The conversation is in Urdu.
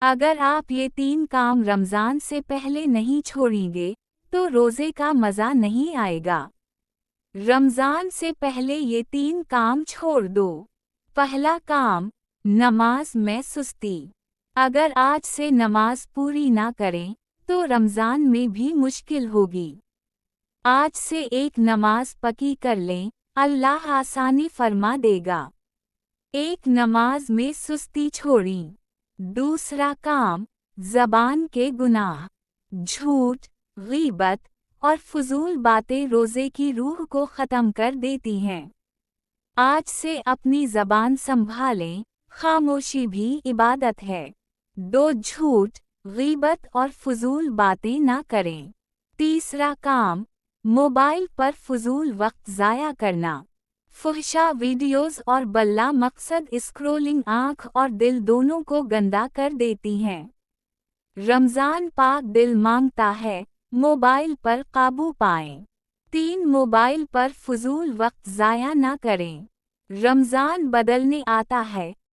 اگر آپ یہ 3 کام رمضان سے پہلے نہیں چھوڑیں گے تو روزے کا مزہ نہیں آئے گا۔ رمضان سے پہلے یہ 3 کام چھوڑ دو۔ پہلا کام، نماز میں سستی۔ اگر آج سے نماز پوری نہ کریں تو رمضان میں بھی مشکل ہوگی۔ آج سے ایک نماز پکی کر لیں، اللہ آسانی فرما دے گا۔ ایک نماز میں سستی چھوڑیں۔ دوسرا کام، زبان کے گناہ۔ جھوٹ، غیبت اور فضول باتیں روزے کی روح کو ختم کر دیتی ہیں۔ آج سے اپنی زبان سنبھالیں، خاموشی بھی عبادت ہے۔ 2 جھوٹ، غیبت اور فضول باتیں نہ کریں۔ تیسرا کام، موبائل پر فضول وقت ضائع کرنا۔ فحشا ویڈیوز اور بلا مقصد اسکرولنگ آنکھ اور دل دونوں کو گندا کر دیتی ہیں۔ رمضان پاک دل مانگتا ہے، موبائل پر قابو پائیں۔ 3 موبائل پر فضول وقت ضائع نہ کریں۔ رمضان بدلنے آتا ہے،